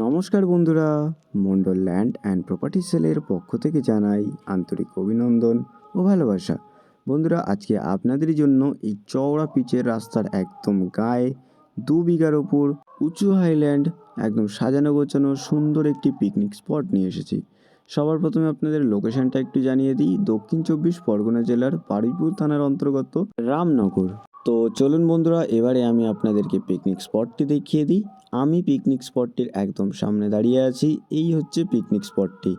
নমস্কার বন্ধুরা, Mondal land and property সেলের পক্ষ থেকে জানাই আন্তরিক অভিনন্দন ও ভালোবাসা। বন্ধুরা, আজকে আপনাদের জন্য এই চওড়া পিচের রাস্তার একদম গায়ে 2 বিঘার ওপর উঁচু হাইল্যান্ড একদম সাজানো গোছানো সুন্দর একটি পিকনিক স্পট নিয়ে এসেছি। সবার প্রথমে আপনাদের লোকেশনটা একটু জানিয়ে দিই। দক্ষিণ 24 পরগনা জেলার বারুইপুর থানার অন্তর্গত রামনগর। তো চলুন বন্ধুরা, এবারে আমি আপনাদেরকে পিকনিক স্পটটি দেখিয়ে দিই। আমি পিকনিক স্পটটির একদম সামনে দাঁড়িয়ে আছি। এই হচ্ছে পিকনিক স্পটটি।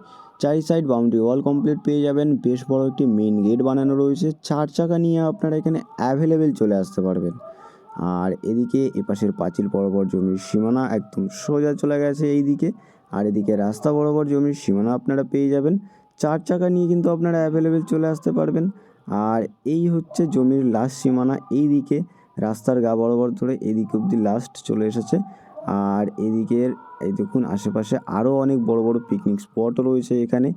চারি সাইড বাউন্ডারি ওয়াল কমপ্লিট পেয়ে যাবেন। বেশ বড় একটি মেইন গেট বানানো রয়েছে। 4 চাকা নিয়ে আপনারা এখানে অ্যাভেলেবেল চলে আসতে পারবেন। আর এদিকে এপাশের পাঁচিল বরাবর জমির সীমানা একদম সোজা চলে গেছে এই দিকে। আর এদিকে রাস্তা বরাবর জমির সীমানা আপনারা পেয়ে যাবেন। 4 চাকা নিয়ে কিন্তু আপনারা অ্যাভেলেবেল চলে আসতে পারবেন। আর এই হচ্ছে জমির লাস্ট সীমানা। এই দিকে রাস্তার গা বরাবর ধরে এদিকে অবধি লাস্ট চলে এসেছে। আর এদিকের এই দেখুন আশেপাশে আরও অনেক বড় বড় পিকনিক স্পট রয়েছে এখানে।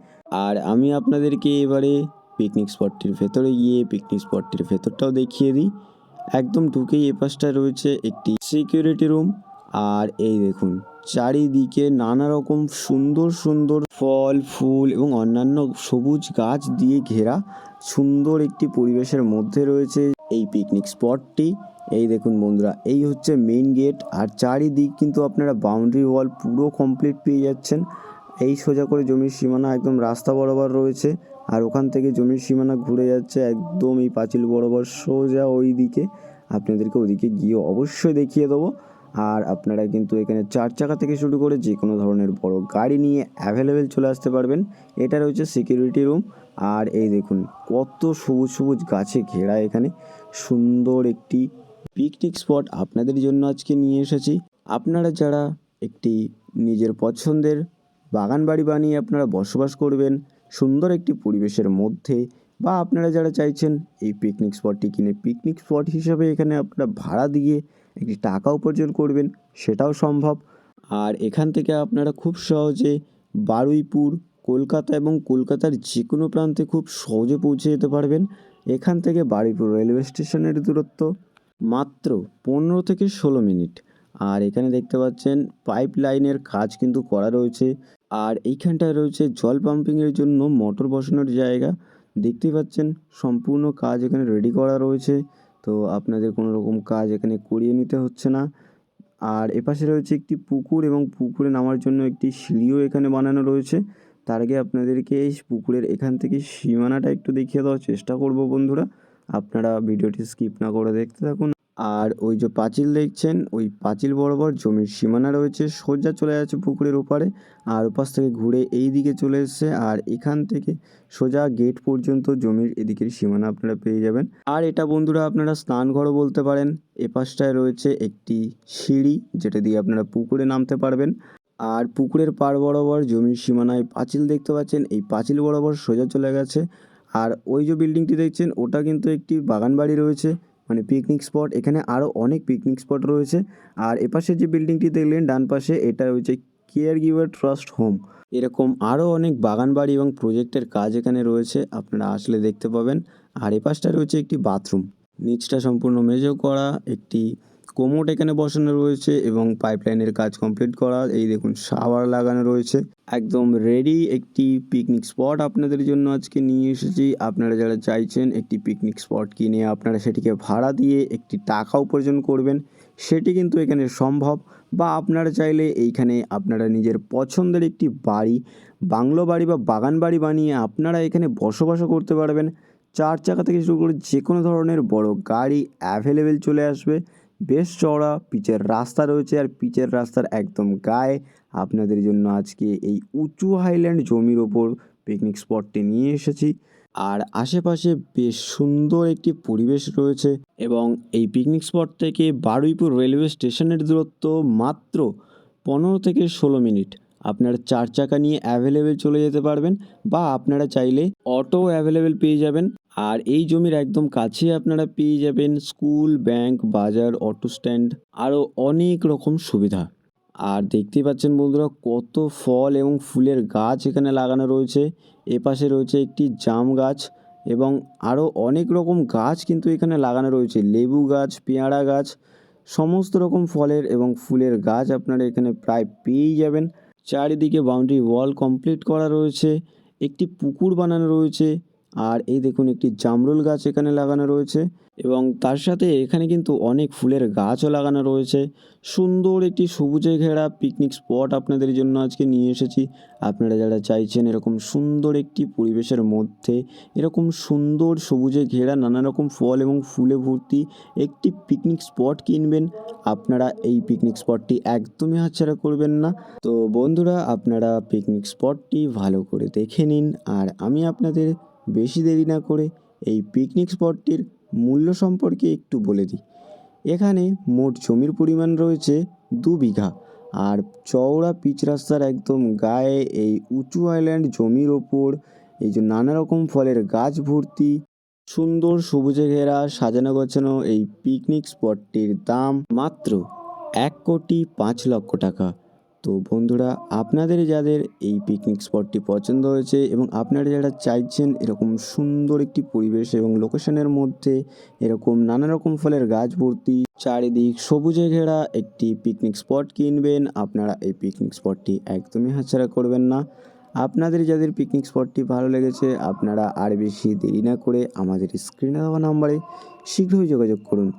আর আমি আপনাদেরকে এবারে পিকনিক স্পটটির ভেতরে গিয়ে পিকনিক স্পটটির ভেতরটাও দেখিয়ে দিই। একদম ঢুকেই এপাশটা রয়েছে একটি সিকিউরিটি রুম। আর এই দেখুন চারিদিকে নানা রকম সুন্দর সুন্দর ফল ফুল এবং অন্যান্য সবুজ গাছ দিয়ে ঘেরা সুন্দর একটি পরিবেশের মধ্যে রয়েছে এই পিকনিক স্পটটি। এই দেখুন বন্ধুরা, এই হচ্ছে মেইন গেট। আর চারিদিক কিন্তু আপনারা বাউন্ডারি ওয়াল পুরো কমপ্লিট পেয়ে যাচ্ছেন। এই সোজা করে জমির সীমানা একদম রাস্তা বরাবর রয়েছে। আর ওখান থেকে জমির সীমানা ঘুরে যাচ্ছে একদম এই পাঁচিল বরাবর সোজা ওই দিকে। আপনাদেরকে ওদিকে গিয়ে অবশ্যই দেখিয়ে দেবো। আর আপনারা কিন্তু এখানে 4 চাকা থেকে শুরু করে যে কোনো ধরনের বড় গাড়ি নিয়ে অ্যাভেলেবেল চলে আসতে পারবেন। এটা রয়েছে সিকিউরিটি রুম। আর এই দেখুন কত সবুজ সবুজ গাছে ঘেরা এখানে সুন্দর একটি পিকনিক স্পট আপনাদের জন্য আজকে নিয়ে এসেছি। আপনারা যারা একটি নিজের পছন্দের বাগান বাড়ি বানিয়ে আপনারা বসবাস করবেন সুন্দর একটি পরিবেশের মধ্যে, বা আপনারা যারা চাইছেন এই পিকনিক স্পটটি কিনে পিকনিক স্পট হিসাবে এখানে আপনারা ভাড়া দিয়ে একটি টাকা উপার্জন করবেন, সেটাও সম্ভব। আর এখান থেকে আপনারা খুব সহজে বারুইপুর, কলকাতা এবং কলকাতার যে কোনো প্রান্তে খুব সহজে পৌঁছে যেতে পারবেন। এখান থেকে বারুইপুর রেলওয়ে স্টেশনের দূরত্ব মাত্র 15 থেকে 16 মিনিট। আর এখানে দেখতে পাচ্ছেন পাইপ লাইনের কাজ কিন্তু করা রয়েছে। আর এইখানটায় রয়েছে জল পাম্পিংয়ের জন্য মোটর বসানোর জায়গা। দেখতেই পাচ্ছেন সম্পূর্ণ কাজ এখানে রেডি করা রয়েছে। তো আপনাদের কোনো রকম কাজ এখানে করিয়ে নিতে হচ্ছে না। আর এপাশে রয়েছে একটি পুকুর এবং পুকুরে নামার জন্য একটি সিঁড়িও এখানে বানানো রয়েছে। তার আগে আপনাদেরকে এই পুকুরের এখান থেকে সীমানাটা একটু দেখিয়ে দেওয়ার চেষ্টা করব বন্ধুরা। আপনারা ভিডিওটি স্কিপ না করে দেখতে থাকুন। আর ওই যে পাঁচিল দেখছেন, ওই পাঁচিল বরাবর জমির সীমানা রয়েছে, সোজা চলে যাচ্ছে পুকুরের ওপারে। আর ওপাশ থেকে ঘুরে এই দিকে চলে এসছে। আর এখান থেকে সোজা গেট পর্যন্ত জমির এদিকের সীমানা আপনারা পেয়ে যাবেন। আর এটা বন্ধুরা আপনারা স্নানঘরও বলতে পারেন। এপাশটায় রয়েছে একটি সিঁড়ি যেটা দিয়ে আপনারা পুকুরে নামতে পারবেন। আর পুকুরের পাড় বরাবর জমির সীমানায় পাঁচিল দেখতে পাচ্ছেন, এই পাঁচিল বরাবর সোজা চলে গেছে। আর ওই যে বিল্ডিংটি দেখছেন ওটা কিন্তু একটি বাগান বাড়ি রয়েছে, মানে পিকনিক স্পট। এখানে আরও অনেক পিকনিক স্পট রয়েছে। আর এপাশে যে বিল্ডিংটি দেখলেন ডান পাশে, এটা রয়েছে কেয়ার গিভার ট্রাস্ট হোম। এরকম আরও অনেক বাগান বাড়ি এবং প্রজেক্টের কাজ এখানে রয়েছে, আপনারা আসলে দেখতে পাবেন। আর এপাশটা রয়েছে একটি বাথরুম, নিচটা সম্পূর্ণ মেঝে করা, একটি কোমোড এখানে বসানো রয়েছে এবং পাইপলাইনের কাজ কমপ্লিট করা। এই দেখুন শাওয়ার লাগানো রয়েছে। একদম রেডি একটি পিকনিক স্পট আপনাদের জন্য আজকে নিয়ে এসেছি। আপনারা যারা চাইছেন একটি পিকনিক স্পট কিনে আপনারা সেটিকে ভাড়া দিয়ে একটি টাকা উপার্জন করবেন, সেটি কিন্তু এখানে সম্ভব। বা আপনারা চাইলে এইখানে আপনারা নিজের পছন্দের একটি বাড়ি, বাংলো বাড়ি বা বাগান বাড়ি বানিয়ে আপনারা এখানে বসবাসও করতে পারবেন। 4 চাকা থেকে শুরু করে যে কোনো ধরনের বড় গাড়ি অ্যাভেলেবেল চলে আসবে। বেশ চওড়া পিচের রাস্তা রয়েছে। আর পিচের রাস্তার একদম গায়ে আপনাদের জন্য আজকে এই উঁচু হাইল্যান্ড জমির ওপর পিকনিক স্পটটি নিয়ে এসেছি। আর আশেপাশে বেশ সুন্দর একটি পরিবেশ রয়েছে। এবং এই পিকনিক স্পট থেকে বারুইপুর রেলওয়ে স্টেশনের দূরত্ব মাত্র 15 থেকে 16 মিনিট। আপনারা 4 চাকা নিয়ে অ্যাভেলেবেল চলে যেতে পারবেন, বা আপনারা চাইলে অটো অ্যাভেলেবেল পেয়ে যাবেন। আর এই জমির একদম কাছে আপনারা পেয়ে যাবেন স্কুল, ব্যাংক, বাজার, অটো স্ট্যান্ড, আরও অনেক রকম সুবিধা। আর দেখতেই পাচ্ছেন বন্ধুরা কত ফল এবং ফুলের গাছ এখানে লাগানো রয়েছে। এপাশে রয়েছে একটি জাম গাছ এবং আরও অনেক রকম গাছ কিন্তু এখানে লাগানো রয়েছে, লেবু গাছ, পেয়ারা গাছ। সমস্ত রকম ফলের এবং ফুলের গাছ আপনারা এখানে প্রায় পেয়েই যাবেন। চারিদিকে বাউন্ডারি ওয়াল কমপ্লিট করা রয়েছে, একটি পুকুর বানানো রয়েছে, আর এই দেখুন একটি জামরুল গাছ এখানে লাগানো রয়েছে এবং তার সাথে এখানে কিন্তু অনেক ফুলের গাছও লাগানো রয়েছে। সুন্দর একটি সবুজে ঘেরা পিকনিক স্পট আপনাদের জন্য আজকে নিয়ে এসেছি। আপনারা যারা চাইছেন এরকম সুন্দর একটি পরিবেশের মধ্যে এরকম সুন্দর সবুজে ঘেরা নানা রকম ফল এবং ফুলে ভর্তি একটি পিকনিক স্পট কিনবেন, আপনারা এই পিকনিক স্পটটি একদমই হাতছাড়া করবেন না। তো বন্ধুরা, আপনারা পিকনিক স্পটটি ভালো করে দেখে নিন, আর আমি আপনাদের বেশি দেরি না করে এই পিকনিক স্পটটির মূল্য সম্পর্কে একটু বলে দিই। এখানে মোট জমির পরিমাণ রয়েছে 2 বিঘা, আর চওড়া পিচ রাস্তার একদম গায়ে এই উঁচু আইল্যান্ড জমির ওপর এই যে নানা রকম ফলের গাছ ভর্তি সুন্দর সবুজে ঘেরা সাজানো গোছানো এই পিকনিক স্পটটির দাম মাত্র 1,05,00,000 টাকা। তো বন্ধুরা, আপনাদের যাদের এই পিকনিক স্পটটি পছন্দ হয়েছে এবং আপনারা যারা চাইছেন এরকম সুন্দর একটি পরিবেশ এবং লোকেশনের মধ্যে এরকম নানা রকম ফলের গাছ ভর্তি চারিদিক সবুজে ঘেরা একটি পিকনিক স্পট কিনবেন, আপনারা এই পিকনিক স্পটটি একদমই হাতছাড়া করবেন না। আপনাদের যাদের পিকনিক স্পটটি ভালো লেগেছে, আপনারা আর বেশি দেরি না করে আমাদের স্ক্রিনে দেওয়া নাম্বারে শীঘ্রই যোগাযোগ করুন।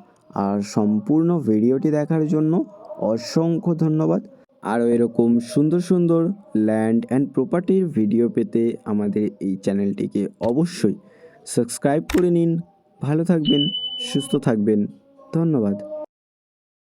আর সম্পূর্ণ ভিডিওটি দেখার জন্য অসংখ্য ধন্যবাদ। আরও এরকম সুন্দর সুন্দর ল্যান্ড অ্যান্ড প্রপার্টির ভিডিও পেতে আমাদের এই চ্যানেলটিকে অবশ্যই সাবস্ক্রাইব করে নিন। ভালো থাকবেন, সুস্থ থাকবেন, ধন্যবাদ।